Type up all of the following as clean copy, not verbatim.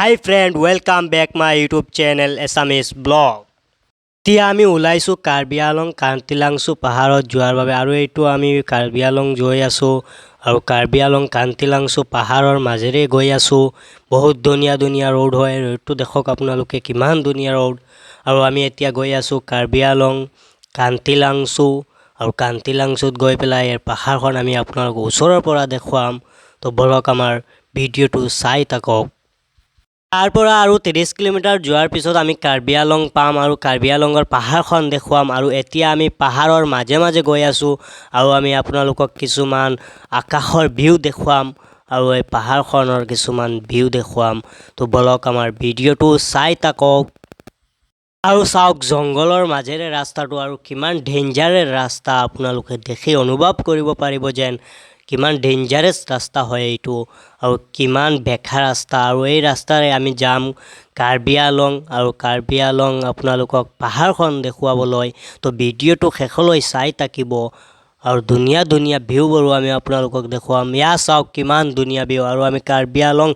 High friend, welcome back my YouTube channel Assamese blog. এতিয়া আমি ওলাইছোঁ কাৰ্বি আংলং কান্তিলাংচু পাহাৰত যোৱাৰ বাবে আৰু এইটো আমি কাৰ্বি আংলং গৈ আছোঁ আৰু কাৰ্বি আংলং কান্তিলাংচু পাহাৰৰ মাজেৰে গৈ আছোঁ। বহুত ধুনীয়া ধুনীয়া ৰোড হয়, ৰোডটো দেখক আপোনালোকে কিমান ধুনীয়া ৰোড। আৰু আমি এতিয়া গৈ আছোঁ কাৰ্বি আংলং কান্তিলাংচু আৰু কান্তিলাংচুত গৈ পেলাই এই পাহাৰখন আমি আপোনালোকক ওচৰৰ পৰা দেখুৱাম। তো বলক আমাৰ ভিডিঅ'টো চাই থাকক। তাৰ পৰা আৰু 30 কিলোমিটাৰ যোৱাৰ পিছত আমি কাৰ্বি আংলং পাম আৰু কাৰ্বি আংলঙৰ পাহাৰখন দেখুৱাম। আৰু এতিয়া আমি পাহাৰৰ মাজে মাজে গৈ আছোঁ আৰু আমি আপোনালোকক কিছুমান আকাশৰ ভিউ দেখুৱাম আৰু এই পাহাৰখনৰ কিছুমান ভিউ দেখুৱাম। তো বলক আমাৰ ভিডিঅ'টো চাই থাকক। আৰু চাওক জংঘলৰ মাজেৰে ৰাস্তাটো আৰু কিমান ডেঞ্জাৰেছ ৰাস্তা, আপোনালোকে দেখি অনুভৱ কৰিব পাৰিব যেন কিমান ডেঞ্জাৰাছ ৰাস্তা হয় এইটো আৰু কিমান বেকা ৰাস্তা। আৰু এই ৰাস্তাৰে আমি যাম কাৰ্বি আংলং আৰু কাৰ্বি আংলং আপোনালোকক পাহাৰখন দেখুৱাবলৈ। তো ভিডিঅ'টো শেষলৈ চাই থাকিব আৰু ধুনীয়া ধুনীয়া ভিউবোৰো আমি আপোনালোকক দেখুৱাম। ইয়াত চাওক কিমান ধুনীয়া ভিউ। আৰু আমি কাৰ্বি আংলং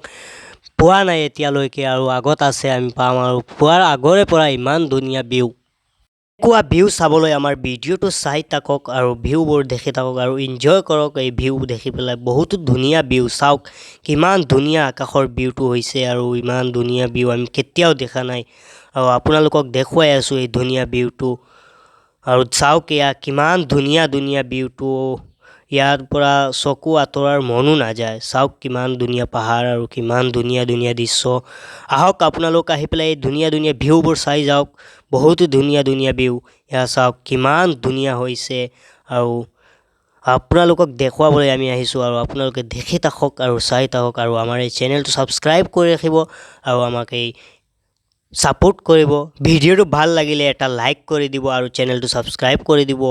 পোৱা নাই এতিয়ালৈকে আৰু আগত আছে, আমি পাম আৰু পোৱাৰ আগৰে পৰা ইমান ধুনীয়া ভিউ। এনেকুৱা ভিউ চাবলৈ আমাৰ ভিডিঅ'টো চাই থাকক আৰু ভিউবোৰ দেখি থাকক আৰু এনজয় কৰক এই ভিউ দেখি পেলাই। বহুতো ধুনীয়া ভিউ, চাওক কিমান ধুনীয়া আকাশৰ ভিউটো হৈছে আৰু ইমান ধুনীয়া ভিউ আমি কেতিয়াও দেখা নাই আৰু আপোনালোকক দেখুৱাই আছোঁ এই ধুনীয়া ভিউটো। আৰু চাওক এয়া কিমান ধুনীয়া ধুনীয়া ভিউটো, ইয়াৰ পৰা চকু আঁতৰাৰ মনো নাযায়। চাওক কিমান ধুনীয়া পাহাৰ আৰু কিমান ধুনীয়া ধুনীয়া দৃশ্য। আহক আপোনালোক আহি পেলাই এই ধুনীয়া ধুনীয়া ভিউবোৰ চাই যাওক। বহুতো ধুনীয়া ধুনীয়া ভিউ, এয়া চাওক কিমান ধুনীয়া হৈছে আৰু আপোনালোকক দেখুৱাবলৈ আমি আহিছোঁ আৰু আপোনালোকে দেখি থাকক আৰু চাই থাকক আৰু আমাৰ এই চেনেলটো ছাবস্ক্ৰাইব কৰি ৰাখিব আৰু আমাক এই ছাপোৰ্ট কৰিব। ভিডিঅ'টো ভাল লাগিলে এটা লাইক কৰি দিব আৰু চেনেলটো ছাবস্ক্ৰাইব কৰি দিব।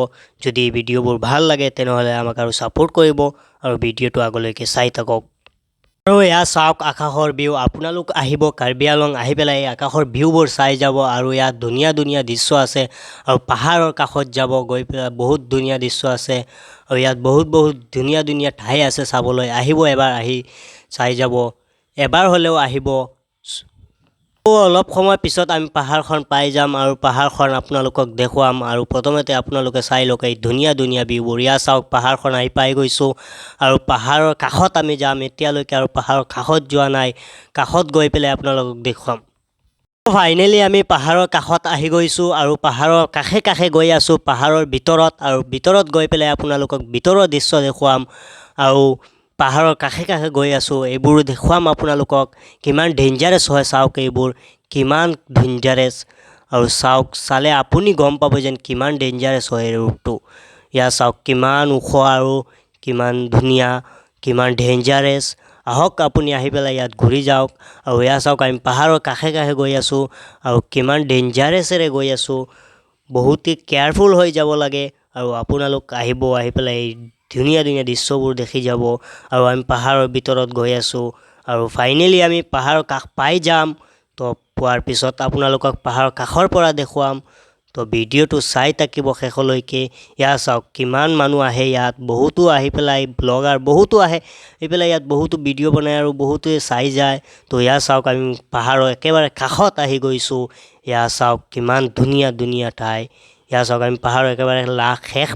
যদি ভিডিঅ'বোৰ ভাল লাগে তেনেহ'লে আমাক আৰু ছাপোৰ্ট কৰিব আৰু ভিডিঅ'টো আগলৈকে চাই থাকক। আৰু এয়া চাওক আকাশৰ ভিউ। আপোনালোক আহিব কাৰ্বি আংলং, আহি পেলাই এই আকাশৰ ভিউবোৰ চাই যাব আৰু ইয়াত ধুনীয়া ধুনীয়া দৃশ্য আছে আৰু পাহাৰৰ কাষত যাব গৈ পেলাই বহুত ধুনীয়া দৃশ্য আছে আৰু ইয়াত বহুত বহুত ধুনীয়া ধুনীয়া ঠাই আছে চাবলৈ। আহিব এবাৰ, আহি চাই যাব, এবাৰ হ'লেও আহিব। অলপ সময় পিছত আমি পাহাৰখন পাই যাম আৰু পাহাৰখন আপোনালোকক দেখুৱাম। আৰু প্ৰথমতে আপোনালোকে চাই লওক এই ধুনীয়া ধুনীয়া ভিউবোৰ। ইয়াত চাওক পাহাৰখন আহি পাই গৈছোঁ আৰু পাহাৰৰ কাষত আমি যাম। এতিয়ালৈকে আৰু পাহাৰৰ কাষত যোৱা নাই, কাষত গৈ পেলাই আপোনালোকক দেখুৱাম। ফাইনেলি আমি পাহাৰৰ কাষত আহি গৈছোঁ আৰু পাহাৰৰ কাষে কাষে গৈ আছোঁ পাহাৰৰ ভিতৰত আৰু ভিতৰত গৈ পেলাই আপোনালোকক ভিতৰৰ দৃশ্য দেখুৱাম আৰু পাহাৰৰ কাষে কাষে গৈ আছোঁ, এইবোৰ দেখুৱাম আপোনালোকক। কিমান ডেঞ্জাৰাছ হয় চাওক, এইবোৰ কিমান ডেঞ্জাৰাছ আৰু চাওক, চালে আপুনি গম পাব যেন কিমান ডেঞ্জাৰাছ হয় এই ৰোডটো। ইয়াত চাওক কিমান ওখ আৰু কিমান ধুনীয়া, কিমান ডেঞ্জাৰাছ। আহক আপুনি আহি পেলাই ইয়াত ঘূৰি যাওক। আৰু এয়া চাওক আমি পাহাৰৰ কাষে কাষে গৈ আছোঁ আৰু কিমান ডেঞ্জাৰাছেৰে গৈ আছোঁ। বহুতেই কেয়াৰফুল হৈ যাব লাগে আৰু আপোনালোক আহিব, আহি পেলাই এই ধুনীয়া ধুনীয়া দৃশ্যবোৰ দেখি যাব। আৰু আমি পাহাৰৰ ভিতৰত গৈ আছোঁ আৰু ফাইনেলি আমি পাহাৰৰ কাষ পাই যাম। তো পোৱাৰ পিছত আপোনালোকক পাহাৰৰ কাষৰ পৰা দেখুৱাম। তো ভিডিঅ'টো চাই থাকিব শেষলৈকে। ইয়াত চাওক কিমান মানুহ আহে ইয়াত, বহুতো আহি পেলাই ব্লগাৰ বহুতো আহে, আহি পেলাই ইয়াত বহুতো ভিডিঅ' বনায় আৰু বহুতে চাই যায়। তো ইয়াত চাওক আমি পাহাৰৰ একেবাৰে কাষত আহি গৈছোঁ। ইয়াত চাওক কিমান ধুনীয়া ধুনীয়া ঠাই। ইয়াত চাওক আমি পাহাৰৰ একেবাৰে শেষ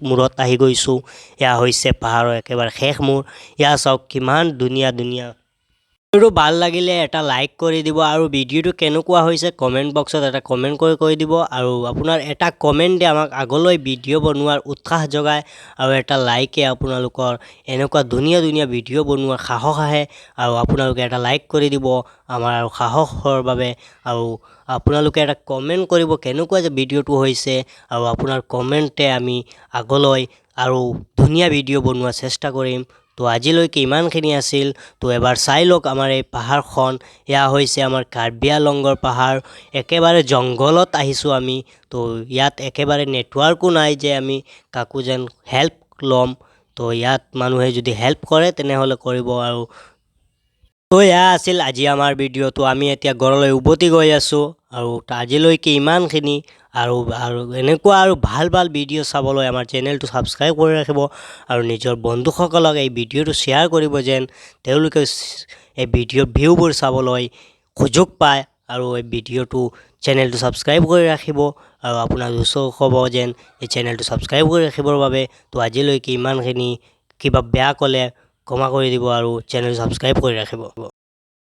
মূৰত আহি গৈছোঁ। এয়া হৈছে পাহাৰৰ একেবাৰে শেষ মূৰ। ইয়াত চাওক কিমান ধুনীয়া ধুনীয়া। ভিডিঅ'টো ভাল লাগিলে এটা লাইক কৰি দিব আৰু ভিডিঅ'টো কেনেকুৱা হৈছে কমেণ্ট বক্সত এটা কমেণ্ট কৰি কৈ দিব। আৰু আপোনাৰ এটা কমেণ্টে আমাক আগলৈ ভিডিঅ' বনোৱাৰ উৎসাহ যোগায় আৰু এটা লাইকে আপোনালোকৰ এনেকুৱা ধুনীয়া ধুনীয়া ভিডিঅ' বনোৱাৰ সাহস আহে। আৰু আপোনালোকে এটা লাইক কৰি দিব আমাৰ আৰু সাহসৰ বাবে। আৰু আপোনালোকে এটা কমেণ্ট কৰিব কেনেকুৱা যে ভিডিঅ'টো হৈছে আৰু আপোনাৰ কমেণ্টে আমি আগলৈ আৰু ধুনীয়া ভিডিঅ' বনোৱাৰ চেষ্টা কৰিম। তো আজিলৈকে ইমানখিনি আছিল। তো এবাৰ চাই লওক আমাৰ এই পাহাৰখন। এয়া হৈছে আমাৰ কাৰ্বি আংলঙৰ পাহাৰ। একেবাৰে জংঘলত আহিছোঁ আমি। তো ইয়াত একেবাৰে নেটৱৰ্কো নাই যে আমি কাকো যেন হেল্প ল'ম। তো ইয়াত মানুহে যদি হেল্প কৰে তেনেহ'লে কৰিব। আৰু তো এয়া আছিল আজি আমাৰ ভিডিঅ'টো। আমি এতিয়া ঘৰলৈ উভতি গৈ আছোঁ আৰু আজিলৈকে ইমানখিনি। আৰু এনেকুৱা আৰু ভাল ভাল ভিডিঅ' চাবলৈ আমাৰ চেনেলটো ছাবস্ক্ৰাইব কৰি ৰাখিব আৰু নিজৰ বন্ধুসকলক এই ভিডিঅ'টো শ্বেয়াৰ কৰিব যেন তেওঁলোকে এই ভিডিঅ'ৰ ভিউবোৰ চাবলৈ। সুযোগ পায় আৰু এই ভিডিঅ'টো চেনেলটো ছাবস্ক্ৰাইব কৰি ৰাখিব আৰু আপোনাৰ দোস্তক ক'ব যেন এই চেনেলটো ছাবস্ক্ৰাইব কৰি ৰাখিবৰ বাবে তো আজিলৈকে ইমানখিনি কিবা বেয়া ক'লে ক্ষমা কৰি দিব আৰু চেনেল ছাবস্ক্ৰাইব কৰি ৰাখিব